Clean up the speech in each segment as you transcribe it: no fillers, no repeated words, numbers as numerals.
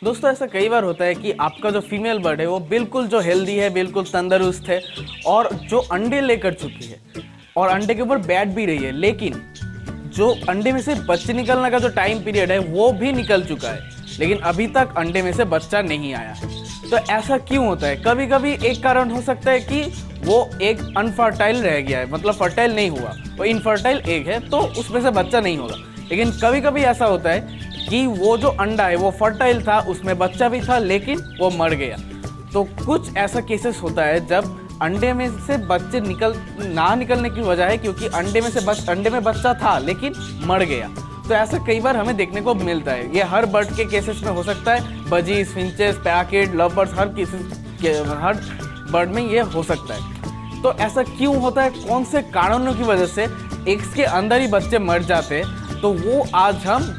दोस्तों ऐसा कई बार होता है कि आपका जो फीमेल बर्ड है वो बिल्कुल जो हेल्दी है, बिल्कुल तंदुरुस्त है और जो अंडे लेकर चुकी है और अंडे के ऊपर बैठ भी रही है, लेकिन जो अंडे में से बच्चे निकलने का जो टाइम पीरियड है वो भी निकल चुका है, लेकिन अभी तक अंडे में से बच्चा नहीं आया है। तो ऐसा क्यों होता है? कभी कभी एक कारण हो सकता है कि वो एक अनफर्टाइल रह गया है, मतलब फर्टाइल नहीं हुआ, वो इनफर्टाइल एग है तो उसमें से बच्चा नहीं होगा। लेकिन कभी कभी ऐसा होता है कि वो जो अंडा है वो फर्टाइल था, उसमें बच्चा भी था, लेकिन वो मर गया। तो कुछ ऐसा केसेस होता है जब अंडे में से बच्चे ना निकलने की वजह है क्योंकि अंडे में बच्चा था लेकिन मर गया। तो ऐसा कई बार हमें देखने को मिलता है। ये हर बर्ड के केसेस में हो सकता है, बजीज, फिंचेस, पैकेट, लवबर्ड्स, हर बर्ड में ये हो सकता है। तो ऐसा क्यों होता है, कौन से कारणों की वजह से एग्स के अंदर ही बच्चे मर जाते हैं, तो वो आज हम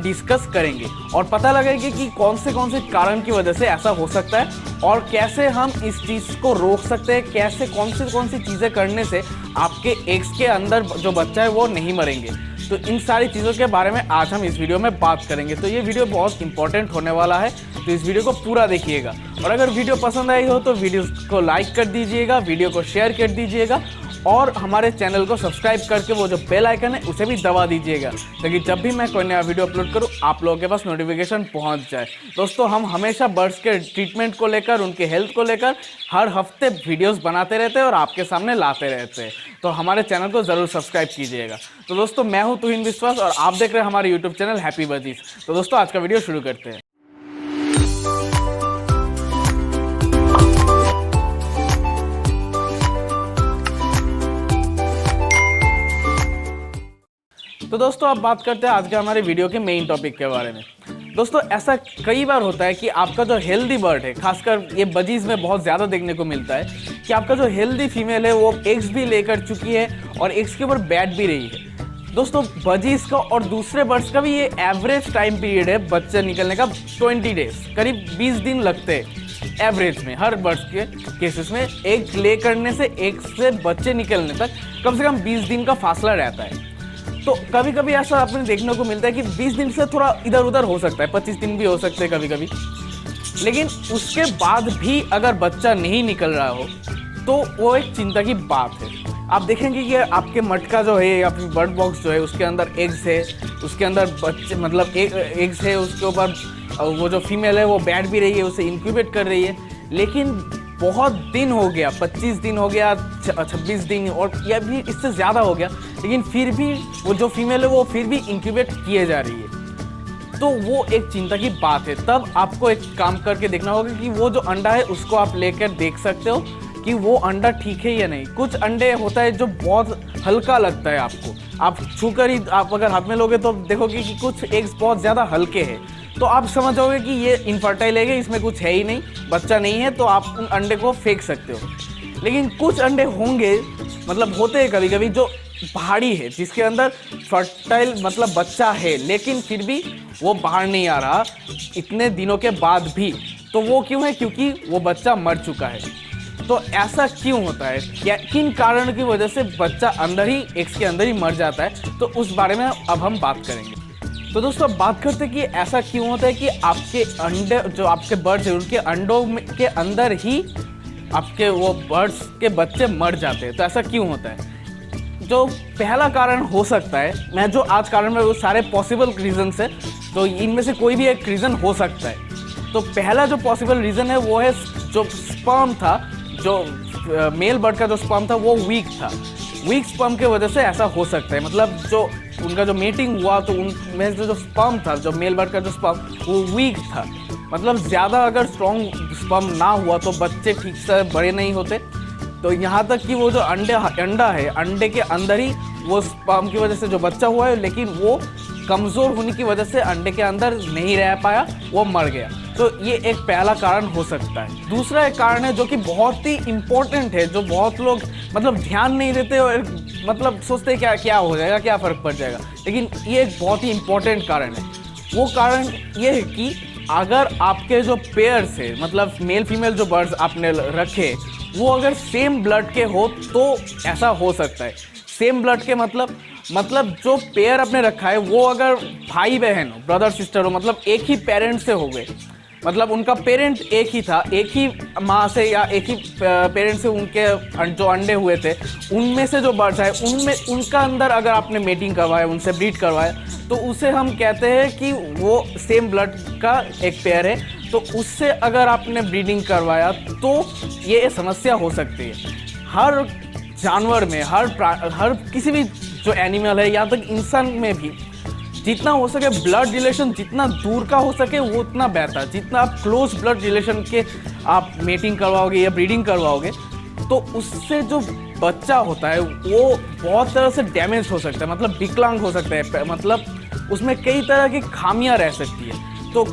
डिस्कस करेंगे और पता लगेगा कि कौन से कारण की वजह से ऐसा हो सकता है और कैसे हम इस चीज़ को रोक सकते हैं, कैसे कौन सी चीज़ें करने से आपके एग्स के अंदर जो बच्चा है वो नहीं मरेंगे। तो इन सारी चीज़ों के बारे में आज हम इस वीडियो में बात करेंगे। तो ये वीडियो बहुत इंपॉर्टेंट होने वाला है, तो इस वीडियो को पूरा देखिएगा। और अगर वीडियो पसंद आई हो तो वीडियो को लाइक कर दीजिएगा, वीडियो को शेयर कर दीजिएगा और हमारे चैनल को सब्सक्राइब करके वो जो बेल आइकन है उसे भी दबा दीजिएगा, ताकि जब भी मैं कोई नया वीडियो अपलोड करूं आप लोगों के पास नोटिफिकेशन पहुंच जाए। दोस्तों हम हमेशा बर्ड्स के ट्रीटमेंट को लेकर, उनके हेल्थ को लेकर हर हफ्ते वीडियोस बनाते रहते हैं और आपके सामने लाते रहते हैं, तो हमारे चैनल को ज़रूर सब्सक्राइब कीजिएगा। तो दोस्तों मैं हूँ तुहिन विश्वास और आप देख रहे हैं हमारे यूट्यूब चैनल हैप्पी बजीज। तो दोस्तों आज का वीडियो शुरू करते हैं। तो दोस्तों अब बात करते हैं आज के हमारे वीडियो के मेन टॉपिक के बारे में। दोस्तों ऐसा कई बार होता है कि आपका जो हेल्दी बर्ड है, खासकर ये बजीज में बहुत ज़्यादा देखने को मिलता है कि आपका जो हेल्दी फीमेल है वो एग्स भी लेकर चुकी है और एग्स के ऊपर बैठ भी रही है। दोस्तों बजीज का और दूसरे बर्ड्स का भी ये एवरेज टाइम पीरियड है बच्चे निकलने का 20 डेज, करीब 20 दिन लगते हैं एवरेज में। हर बर्ड्स के केसेस में एग ले करने से एग से बच्चे निकलने तक कम से कम 20 दिन का फासला रहता है। तो कभी कभी ऐसा आपने देखने को मिलता है कि 20 दिन से थोड़ा इधर उधर हो सकता है, 25 दिन भी हो सकते हैं कभी कभी, लेकिन उसके बाद भी अगर बच्चा नहीं निकल रहा हो तो वो एक चिंता की बात है। आप देखेंगे कि आपके मटका जो है या फिर बर्ड बॉक्स जो है उसके अंदर एग्स है, उसके अंदर बच्चे एग्स है, उसके ऊपर वो जो फीमेल है वो बैठ भी रही है, उसे इंक्यूबेट कर रही है, लेकिन बहुत दिन हो गया, 25 दिन हो गया, 26 दिन और या भी इससे ज़्यादा हो गया, लेकिन फिर भी वो जो फीमेल है वो फिर भी इंक्यूबेट किए जा रही है। तो वो एक चिंता की बात है। तब आपको एक काम करके देखना होगा कि वो जो अंडा है उसको आप लेकर देख सकते हो कि वो अंडा ठीक है या नहीं। कुछ अंडे होता है जो बहुत हल्का लगता है आपको, आप छूकर ही आप अगर हाथ में लोगे तो देखोगे कि कुछ एग्स बहुत ज़्यादा हल्के हैं, तो आप समझ जाओगे कि ये इनफर्टाइल एग है, इसमें कुछ है ही नहीं, बच्चा नहीं है, तो आप उन अंडे को फेंक सकते हो। लेकिन कुछ अंडे होंगे, होते हैं कभी कभी, जो पहाड़ी है जिसके अंदर फर्टाइल बच्चा है, लेकिन फिर भी वो बाहर नहीं आ रहा इतने दिनों के बाद भी। तो वो क्यों है? क्योंकि वो बच्चा मर चुका है। तो ऐसा क्यों होता है, क्या किन कारणों की वजह से बच्चा अंदर ही एग्स के अंदर ही मर जाता है, तो उस बारे में अब हम बात करेंगे। तो दोस्तों बात करते हैं कि ऐसा क्यों होता है कि आपके अंडे जो आपके बर्ड्स हैं उनके अंडों के अंदर ही आपके वो बर्ड्स के बच्चे मर जाते हैं। तो ऐसा क्यों होता है? जो पहला कारण हो सकता है, मैं जो आज कारण में वो सारे पॉसिबल रीजन है, तो इनमें से कोई भी एक रीज़न हो सकता है। तो पहला जो पॉसिबल रीज़न है वो है जो स्पर्म था, जो मेल बर्ड का जो स्पर्म था वो वीक था। वीक स्पर्म की वजह से ऐसा हो सकता है, जो उनका जो मेटिंग हुआ तो उनमें जो स्पर्म था, जो मेल बर्ड का जो स्पर्म वो वीक था, ज़्यादा अगर स्ट्रॉन्ग स्पर्म ना हुआ तो बच्चे ठीक से बड़े नहीं होते। तो यहाँ तक कि वो जो अंडा है, अंडे के अंदर ही वो स्पर्म की वजह से जो बच्चा हुआ है, लेकिन वो कमज़ोर होने की वजह से अंडे के अंदर नहीं रह पाया, वो मर गया। तो ये एक पहला कारण हो सकता है। दूसरा एक कारण है जो कि बहुत ही इम्पोर्टेंट है, जो बहुत लोग ध्यान नहीं देते और सोचते क्या क्या हो जाएगा, क्या फ़र्क पड़ जाएगा, लेकिन ये एक बहुत ही इम्पोर्टेंट कारण है। वो कारण ये है कि अगर आपके जो पेयर्स है, मेल फीमेल जो बर्ड्स आपने रखे, वो अगर सेम ब्लड के हो तो ऐसा हो सकता है। सेम ब्लड के जो पेयर आपने रखा है वो अगर भाई बहन हो, ब्रदर सिस्टर हो, एक ही पेरेंट से हो गए, मतलब उनका पेरेंट एक ही था, एक ही माँ से या एक ही पेरेंट से उनके जो अंडे हुए थे, उनमें से जो बर्ड्स आए उनमें उनका अंदर अगर आपने मेटिंग करवाया, उनसे ब्रीड करवाया, तो उसे हम कहते हैं कि वो सेम ब्लड का एक पेयर है। तो उससे अगर आपने ब्रीडिंग करवाया तो ये समस्या हो सकती है। हर जानवर में, हर किसी भी जो एनिमल है, यहाँ तक इंसान में भी जितना हो सके ब्लड रिलेशन जितना दूर का हो सके वो उतना बेहतर। जितना आप क्लोज ब्लड रिलेशन के आप मेटिंग करवाओगे या ब्रीडिंग करवाओगे तो उससे जो बच्चा होता है वो बहुत तरह से डैमेज हो सकता है, मतलब विकलांग हो सकता है, मतलब उसमें कई तरह की खामियां रह सकती है। तो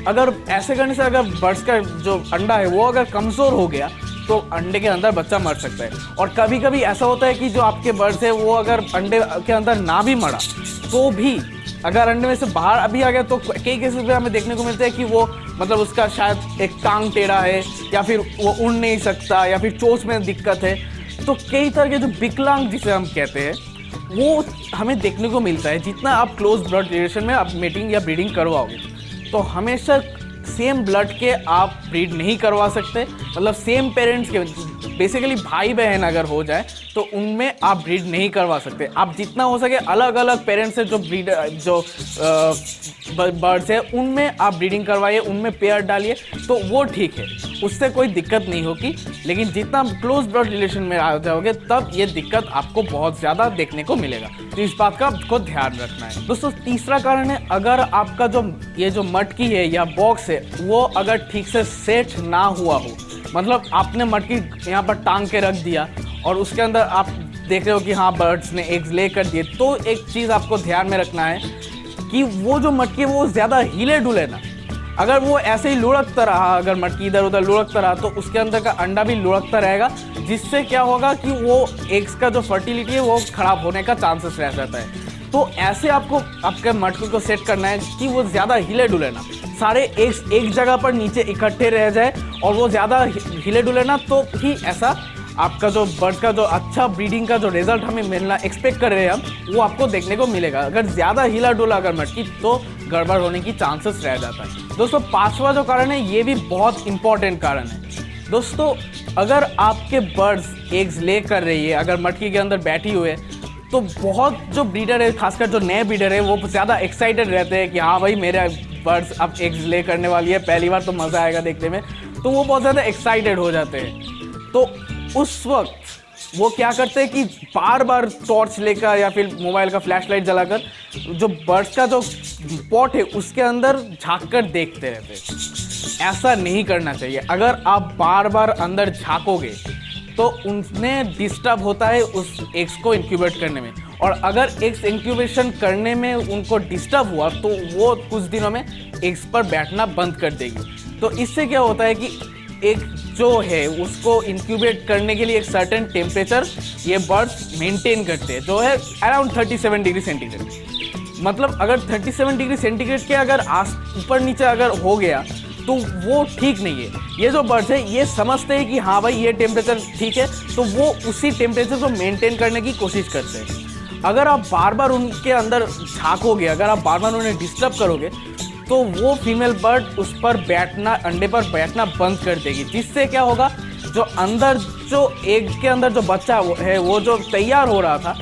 अगर ऐसे करने से अगर बर्ड्स का जो अंडा है वो अगर कमज़ोर हो गया तो अंडे के अंदर बच्चा मर सकता है। और कभी कभी ऐसा होता है कि जो आपके बर्ड्स है वो अगर अंडे के अंदर ना भी मरा तो भी अगर अंडे में से बाहर अभी आ गया तो कई केसेस में हमें देखने को मिलता है कि वो मतलब उसका शायद एक टांग टेढ़ा है या फिर वो उड़ नहीं सकता या फिर चोंच में दिक्कत है। तो कई तरह के जो विकलांग जिसे हम कहते हैं वो हमें देखने को मिलता है। जितना आप क्लोज ब्लड रिलेशन में आप मेटिंग या ब्रीडिंग करवाओगे तो हमेशा सेम ब्लड के आप ब्रीड नहीं करवा सकते, मतलब सेम पेरेंट्स के बेसिकली भाई बहन अगर हो जाए तो उनमें आप ब्रीड नहीं करवा सकते। आप जितना हो सके अलग अलग पेरेंट्स से जो ब्रीड जो बर्ड्स है उनमें आप ब्रीडिंग करवाइए, उनमें पेयर डालिए तो वो ठीक है, उससे कोई दिक्कत नहीं होगी। लेकिन जितना क्लोज ब्लड रिलेशन में आ जाओगे तब ये दिक्कत आपको बहुत ज़्यादा देखने को मिलेगा। तो इस बात का आपको ध्यान रखना है। दोस्तों तीसरा कारण है, अगर आपका जो ये जो मटकी है या बॉक्स है वो अगर ठीक से सेट ना हुआ हो, मतलब आपने मटकी यहाँ पर टांग के रख दिया और उसके अंदर आप देख रहे हो कि हाँ बर्ड्स ने एग्स ले कर दिए, तो एक चीज़ आपको ध्यान में रखना है कि वो जो मटकी है वो ज़्यादा हिले डुले ना। अगर वो ऐसे ही लुढ़कता रहा, अगर मटकी इधर उधर लुढ़कता रहा तो उसके अंदर का अंडा भी लुढ़कता रहेगा, जिससे क्या होगा कि वो एग्स का जो फर्टिलिटी है वो खराब होने का चांसेस रह जाता है। तो ऐसे आपको आपके मटकी को सेट करना है कि वो ज़्यादा हिले डुले ना, सारे एग्स एक जगह पर नीचे इकट्ठे रह जाए और वो ज़्यादा हिले डुले ना, तो ही ऐसा आपका जो बर्ड का जो अच्छा ब्रीडिंग का जो रिजल्ट हमें मिलना एक्सपेक्ट कर रहे हैं हम वो आपको देखने को मिलेगा। अगर ज़्यादा हिला डुला अगर मटकी तो गड़बड़ होने की चांसेस रह जाता है। दोस्तों पांचवा जो कारण है ये भी बहुत इंपॉर्टेंट कारण है। दोस्तों अगर आपके बर्ड्स एग्स ले कर रही है, अगर मटकी के अंदर बैठी हुई है, तो बहुत जो ब्रीडर है, खासकर जो नए ब्रीडर है, वो ज़्यादा एक्साइटेड रहते हैं कि हाँ भाई मेरा बर्ड्स अब एग्स ले करने वाली है, पहली बार तो मज़ा आएगा देखने में, तो वो बहुत ज़्यादा एक्साइटेड हो जाते हैं। तो उस वक्त वो क्या करते हैं कि बार बार टॉर्च लेकर या फिर मोबाइल का फ्लैशलाइट जलाकर जो बर्ड्स का जो पॉट है उसके अंदर झांक कर देखते रहते हैं। ऐसा नहीं करना चाहिए। अगर आप बार बार अंदर झांकोगे तो उनमें डिस्टर्ब होता है उस एग्स को इंक्यूबेट करने में, और अगर एग्स इंक्यूबेशन करने में उनको डिस्टर्ब हुआ तो वो कुछ दिनों में एग्स पर बैठना बंद कर देगी। तो इससे क्या होता है कि एक जो है उसको इंक्यूबेट करने के लिए एक सर्टेन टेम्परेचर ये बर्ड्स मेंटेन करते हैं, जो है अराउंड 37 डिग्री सेंटीग्रेड। मतलब अगर 37 डिग्री सेंटीग्रेड के अगर ऊपर नीचे अगर हो गया तो वो ठीक नहीं है। ये जो बर्ड्स है ये समझते हैं कि हाँ भाई ये टेम्परेचर ठीक है, तो वो उसी टेम्परेचर को मेंटेन करने की कोशिश करते हैं। अगर आप बार बार उनके अंदर झांकोगे, अगर आप बार बार उन्हें डिस्टर्ब करोगे तो वो फीमेल बर्ड उस पर बैठना, अंडे पर बैठना बंद कर देगी, जिससे क्या होगा जो अंदर जो एग के अंदर जो बच्चा है वो जो तैयार हो रहा था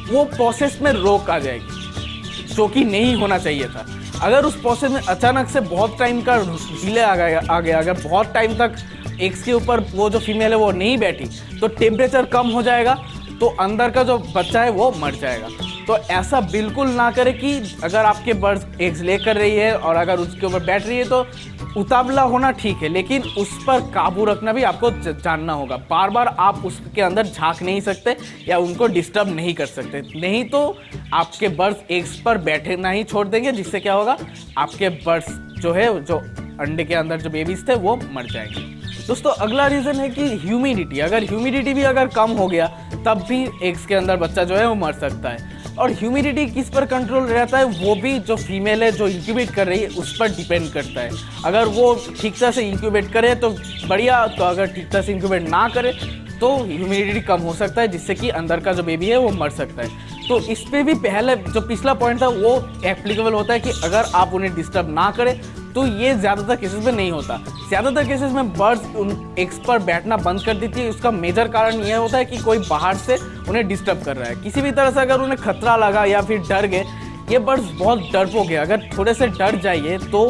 वो प्रोसेस में रोक आ जाएगी, जो कि नहीं होना चाहिए था। अगर उस प्रोसेस में अचानक से बहुत टाइम का डिले आ गया, अगर बहुत टाइम तक एग्स के ऊपर वो जो फीमेल है वो नहीं बैठी तो टेम्परेचर कम हो जाएगा, तो अंदर का जो बच्चा है वो मर जाएगा। तो ऐसा बिल्कुल ना करें कि अगर आपके बर्ड्स एग्स ले कर रही है और अगर उसके ऊपर बैठ रही है तो उतावला होना ठीक है, लेकिन उस पर काबू रखना भी आपको जानना होगा। बार बार आप उसके अंदर झांक नहीं सकते या उनको डिस्टर्ब नहीं कर सकते, नहीं तो आपके बर्ड्स एग्स पर बैठना ही छोड़ देंगे, जिससे क्या होगा आपके बर्ड्स जो है जो अंडे के अंदर जो बेबीज थे वो मर जाएंगे। दोस्तों अगला रीज़न है कि ह्यूमिडिटी। अगर ह्यूमिडिटी भी अगर कम हो गया तब भी एग्स के अंदर बच्चा जो है वो मर सकता है। और ह्यूमिडिटी किस पर कंट्रोल रहता है वो भी जो फीमेल है जो इंक्यूबेट कर रही है उस पर डिपेंड करता है। अगर वो ठीक तरह से इंक्यूबेट करे तो बढ़िया, तो अगर ठीक तरह से इंक्यूबेट ना करे तो ह्यूमिडिटी कम हो सकता है, जिससे कि अंदर का जो बेबी है वो मर सकता है। तो इस पे भी पहले जो पिछला पॉइंट था वो एप्लीकेबल होता है कि अगर आप उन्हें डिस्टर्ब ना करें तो ये ज़्यादातर केसेस में नहीं होता। ज़्यादातर केसेस में बर्ड्स उन एग्स पर बैठना बंद कर देती है। उसका मेजर कारण यह होता है कि कोई बाहर से उन्हें डिस्टर्ब कर रहा है। किसी भी तरह से अगर उन्हें खतरा लगा या फिर डर गए, ये बर्ड्स बहुत डरपोक है, अगर थोड़े से डर जाइए तो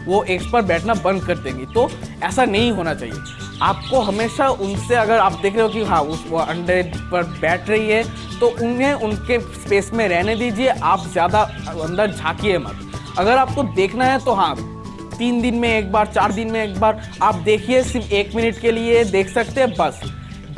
वो एग्स पर बैठना बंद कर देंगी। तो ऐसा नहीं होना चाहिए। आपको हमेशा उनसे, अगर आप देख रहे हो कि हाँ वो अंडे पर बैठ रही है, तो उन्हें उनके स्पेस में रहने दीजिए। आप ज़्यादा अंदर झाँकिए मत। अगर आपको देखना है तो हाँ, 3 दिन में एक बार, 4 दिन में एक बार आप देखिए, सिर्फ 1 मिनट के लिए देख सकते हैं बस।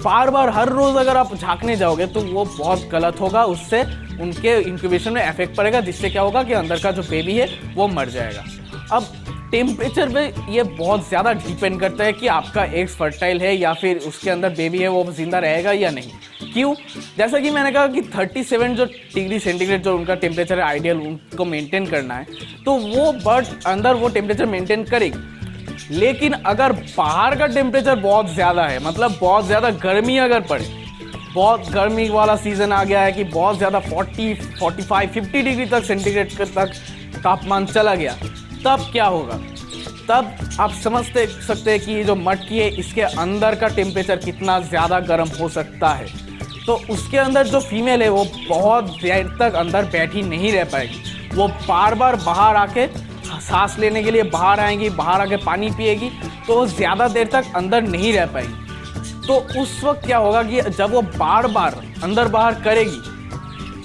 बार बार हर रोज़ अगर आप झाँकने जाओगे तो वो बहुत गलत होगा। उससे उनके इंक्यूबेशन में इफेक्ट पड़ेगा, जिससे क्या होगा कि अंदर का जो बेबी है वो मर जाएगा। अब टेम्परेचर पे ये बहुत ज़्यादा डिपेंड करता है कि आपका एग्स फर्टाइल है या फिर उसके अंदर बेबी है वो जिंदा रहेगा या नहीं। क्यों? जैसा कि मैंने कहा कि 37 जो डिग्री सेंटीग्रेड जो उनका टेम्परेचर है आइडियल, उनको मेंटेन करना है, तो वो बर्ड अंदर वो टेम्परेचर मेंटेन करेगी। लेकिन अगर बाहर का टेम्परेचर बहुत ज़्यादा है, मतलब बहुत ज़्यादा गर्मी अगर पड़े, बहुत गर्मी वाला सीज़न आ गया है कि बहुत ज़्यादा 40, 45, 50 डिग्री तक सेंटीग्रेड तक तापमान चला गया, तब क्या होगा? तब आप समझ सकते हैं कि ये जो मटकी है इसके अंदर का टेम्परेचर कितना ज़्यादा गर्म हो सकता है। तो उसके अंदर जो फीमेल है वो बहुत देर तक अंदर बैठी नहीं रह पाएगी। वो बार बार बाहर आके सांस लेने के लिए बाहर आएंगी, बाहर आके पानी पिएगी, तो वो ज़्यादा देर तक अंदर नहीं रह पाएगी। तो उस वक्त क्या होगा कि जब वो बार बार अंदर बाहर करेगी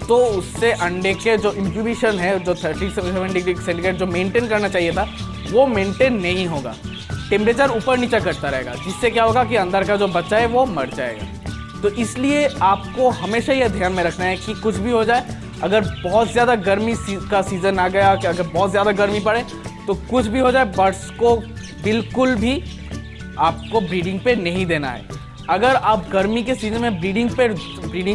तो उससे अंडे के जो इंक्यूबेशन है, जो 37 डिग्री सेंटीग्रेड जो मेंटेन करना चाहिए था, वो मेंटेन नहीं होगा। टेम्परेचर ऊपर नीचे करता रहेगा, जिससे क्या होगा कि अंदर का जो बच्चा है वो मर जाएगा। तो इसलिए आपको हमेशा यह ध्यान में रखना है कि कुछ भी हो जाए, अगर बहुत ज़्यादा गर्मी का सीज़न आ गया, कि अगर बहुत ज़्यादा गर्मी पड़े, तो कुछ भी हो जाए, बर्ड्स को बिल्कुल भी आपको ब्रीडिंग पे नहीं देना है। अगर आप गर्मी के सीज़न में ब्रीडिंग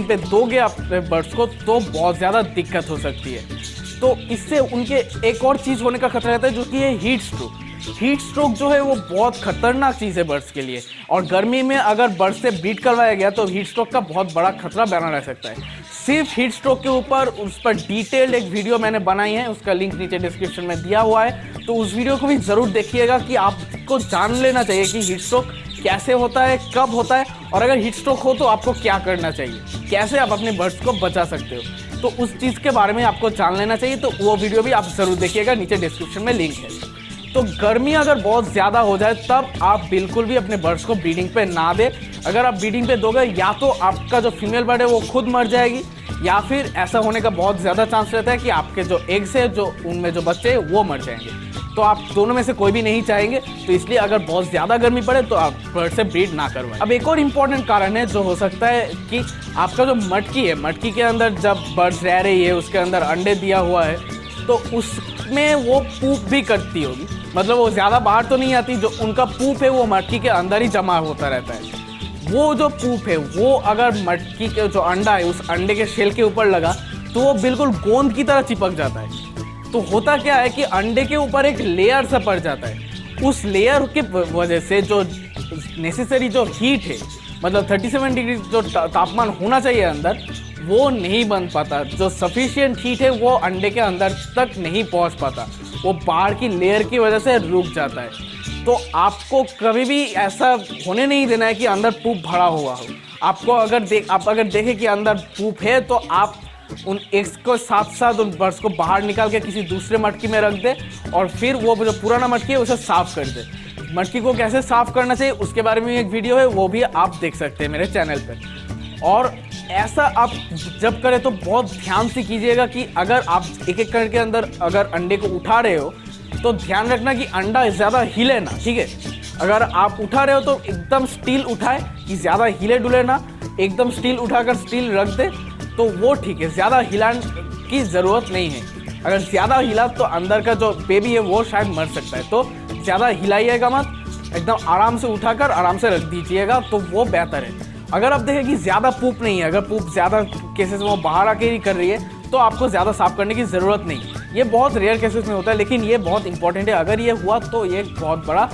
पे दोगे अपने बर्ड्स को, तो बहुत ज़्यादा दिक्कत हो सकती है। तो इससे उनके एक और चीज़ होने का खतरा रहता है, जो कि है हीट स्ट्रोक। हीट स्ट्रोक जो है वो बहुत खतरनाक चीज़ है बर्ड्स के लिए, और गर्मी में अगर बर्ड्स से ब्रीड करवाया गया तो हीट स्ट्रोक का बहुत बड़ा खतरा बना रह सकता है। सिर्फ हीट स्ट्रोक के ऊपर उस पर डिटेल्ड एक वीडियो मैंने बनाई है, उसका लिंक नीचे डिस्क्रिप्शन में दिया हुआ है, तो उस वीडियो को भी ज़रूर देखिएगा कि आपको जान लेना चाहिए कि हीट स्ट्रोक कैसे होता है, कब होता है, और अगर हीट स्ट्रोक हो तो आपको क्या करना चाहिए, कैसे आप अपने बर्ड्स को बचा सकते हो। तो उस चीज़ के बारे में आपको जान लेना चाहिए, तो वो वीडियो भी आप ज़रूर देखिएगा, नीचे डिस्क्रिप्शन में लिंक है। तो गर्मी अगर बहुत ज़्यादा हो जाए तब आप बिल्कुल भी अपने बर्ड्स को ब्रीडिंग पे ना दें। अगर आप ब्रीडिंग पे दोगे, या तो आपका जो फीमेल बर्ड है वो खुद मर जाएगी, या फिर ऐसा होने का बहुत ज़्यादा चांस रहता है कि आपके जो एग्स है, जो उनमें जो बच्चे हैं वो मर जाएंगे। तो आप दोनों में से कोई भी नहीं चाहेंगे। तो इसलिए अगर बहुत ज़्यादा गर्मी पड़े तो आप बर्ड से ब्रीड ना करवाएं। अब एक और इम्पॉर्टेंट कारण है जो हो सकता है कि आपका जो मटकी है, मटकी के अंदर जब बर्ड्स रह रही है, उसके अंदर अंडे दिया हुआ है, तो उसमें वो पूप भी करती होगी। मतलब वो ज़्यादा बाहर तो नहीं आती, जो उनका पूप है वो मटकी के अंदर ही जमा होता रहता है। वो जो पूप है वो अगर मटकी के जो अंडा है उस अंडे के शेल के ऊपर लगा तो वो बिल्कुल गोंद की तरह चिपक जाता है। तो होता क्या है कि अंडे के ऊपर एक लेयर सा पड़ जाता है। उस लेयर की वजह से जो नेसेसरी जो हीट है, मतलब 37 डिग्री जो तापमान होना चाहिए अंदर, वो नहीं बन पाता। जो सफिशिएंट हीट है वो अंडे के अंदर तक नहीं पहुंच पाता, वो बाहर की लेयर की वजह से रुक जाता है। तो आपको कभी भी ऐसा होने नहीं देना है कि अंदर पूप भरा हुआ हो। आपको आप अगर देखें कि अंदर पूप है, तो आप उन एग्स को साथ साथ उन बर्ड्स को बाहर निकाल के किसी दूसरे मटकी में रख दे, और फिर वो जो पुराना मटकी है उसे साफ़ कर दे। मटकी को कैसे साफ़ करना चाहिए उसके बारे में एक वीडियो है, वो भी आप देख सकते हैं मेरे चैनल पर। और ऐसा आप जब करें तो बहुत ध्यान से कीजिएगा कि अगर आप एक एक करके अंदर अगर अंडे को उठा रहे हो तो ध्यान रखना कि अंडा ज़्यादा हिले ना, ठीक है। अगर आप उठा रहे हो तो एकदम स्टील उठाए, कि ज़्यादा हिले डुले ना। एकदम स्टील उठाकर स्टील रख दे तो वो ठीक है, ज़्यादा हिलाने की ज़रूरत नहीं है। अगर ज़्यादा हिला तो अंदर का जो बेबी है वो शायद मर सकता है। तो ज़्यादा हिलाइएगा मत, एकदम आराम से उठाकर आराम से रख दीजिएगा, तो वो बेहतर है। अगर आप देखें कि ज़्यादा पूप नहीं है, अगर पूप ज़्यादा केसेस में वो बाहर आके ही कर रही है, तो आपको ज़्यादा साफ़ करने की ज़रूरत नहीं। ये बहुत रेयर केसेस में होता है, लेकिन ये बहुत इंपॉर्टेंट है। अगर ये हुआ तो ये बहुत बड़ा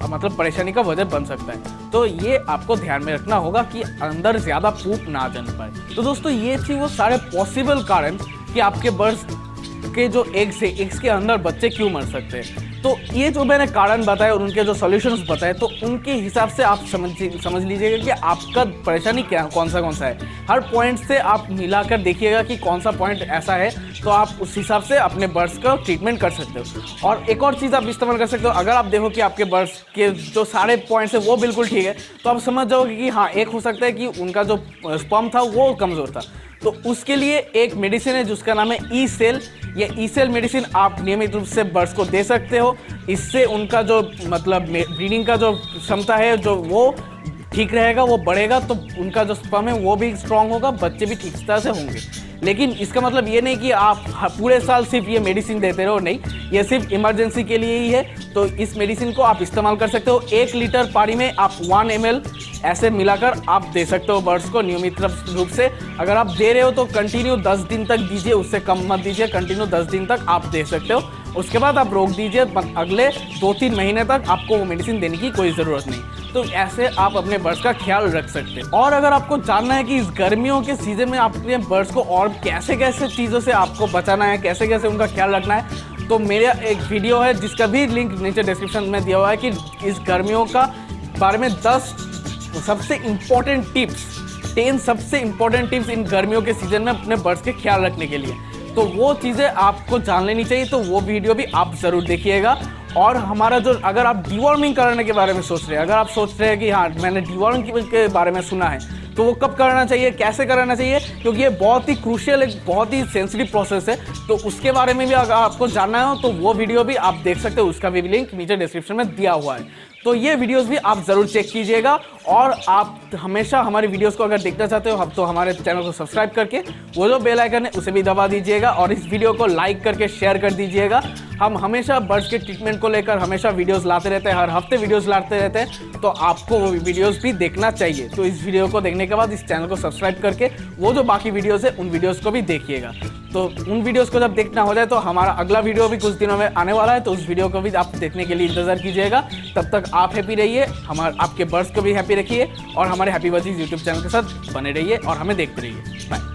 मतलब परेशानी का वजह बन सकता है। तो ये आपको ध्यान में रखना होगा कि अंदर ज़्यादा पूप ना जम पाए। तो दोस्तों ये थी वो सारे पॉसिबल कारण कि आपके बर्ड्स के जो एग्स है, एग्स के अंदर बच्चे क्यों मर सकते हैं। तो ये जो मैंने कारण बताए और उनके जो सॉल्यूशंस बताए, तो उनके हिसाब से आप समझ लीजिएगा कि आपका परेशानी क्या कौन सा है। हर पॉइंट से आप मिलाकर देखिएगा कि कौन सा पॉइंट ऐसा है, तो आप उस हिसाब से अपने बर्ड्स का ट्रीटमेंट कर सकते हो। और एक और चीज़ आप इस्तेमाल कर सकते हो, अगर आप देखो कि आपके बर्ड्स के जो सारे पॉइंट्स है वो बिल्कुल ठीक है, तो आप समझ जाओगे कि हाँ, एक हो सकता है कि उनका जो स्पर्म था वो कमज़ोर था। तो उसके लिए एक मेडिसिन है जिसका नाम है ई सेल। ये ई सेल मेडिसिन आप नियमित रूप से बर्ड्स को दे सकते हो। इससे उनका जो मतलब ब्रीडिंग का जो क्षमता है जो वो ठीक रहेगा, वो बढ़ेगा, तो उनका जो स्पर्म है वो भी स्ट्रांग होगा, बच्चे भी ठीक तरह से होंगे। लेकिन इसका मतलब ये नहीं कि आप पूरे साल सिर्फ ये मेडिसिन देते रहो, नहीं, ये सिर्फ इमरजेंसी के लिए ही है। तो इस मेडिसिन को आप इस्तेमाल कर सकते हो। 1 लीटर पानी में आप 1 ml ऐसे मिलाकर आप दे सकते हो बर्ड्स को नियमित रूप से। अगर आप दे रहे हो तो कंटिन्यू 10 दिन तक दीजिए, उससे कम मत दीजिए, कंटिन्यू 10 दिन तक आप दे सकते हो। उसके बाद आप रोक दीजिए, अगले 2-3 महीने तक आपको वो मेडिसिन देने की कोई ज़रूरत नहीं। तो ऐसे आप अपने बर्ड्स का ख्याल रख सकते हैं। और अगर आपको जानना है कि इस गर्मियों के सीज़न में अपने बर्ड्स को और कैसे कैसे चीज़ों से आपको बचाना है, कैसे कैसे उनका ख्याल रखना है, तो मेरा एक वीडियो है जिसका भी लिंक नीचे डिस्क्रिप्शन में दिया हुआ है कि इस गर्मियों का बारे में 10 सबसे इम्पोर्टेंट टिप्स, 10 सबसे इम्पोर्टेंट टिप्स इन गर्मियों के सीज़न में अपने बर्ड्स के ख्याल रखने के लिए। तो वो चीज़ें आपको जान लेनी चाहिए, तो वो वीडियो भी आप ज़रूर देखिएगा। और हमारा जो, अगर आप डिवॉर्मिंग कराने के बारे में सोच रहे हैं, अगर आप सोच रहे हैं कि हाँ मैंने डिवॉर्मिंग के बारे में सुना है, तो वो कब कराना चाहिए, कैसे कराना चाहिए, क्योंकि ये बहुत ही क्रूशियल, एक बहुत ही सेंसिटिव प्रोसेस है। तो उसके बारे में भी अगर आपको जानना हो तो वो वीडियो भी आप देख सकते हो, उसका भी लिंक नीचे डिस्क्रिप्शन में दिया हुआ है। तो ये वीडियोस भी आप ज़रूर चेक कीजिएगा। और आप हमेशा हमारी वीडियोस को अगर देखना चाहते हो तो हमारे चैनल को सब्सक्राइब करके वो जो बेल आइकन है उसे भी दबा दीजिएगा, और इस वीडियो को लाइक करके शेयर कर दीजिएगा। हम हमेशा बर्ड्स के ट्रीटमेंट को लेकर हमेशा वीडियोस लाते रहते हैं, हर हफ्ते वीडियोस लाते रहते हैं, तो आपको वो वीडियोस भी देखना चाहिए। तो इस वीडियो को देखने के बाद इस चैनल को सब्सक्राइब करके वो जो बाकी वीडियोस है उन वीडियोस को भी देखिएगा। तो उन वीडियोस को जब देखना हो जाए तो हमारा अगला वीडियो भी कुछ दिनों में आने वाला है, तो उस वीडियो को भी आप देखने के लिए इंतज़ार कीजिएगा। तब तक आप हैप्पी रहिए, आपके बर्ड्स को भी हैप्पी रखिए, और हमारे हैप्पी बजीज यूट्यूब चैनल के साथ बने रहिए और हमें देखते रहिए। बाय।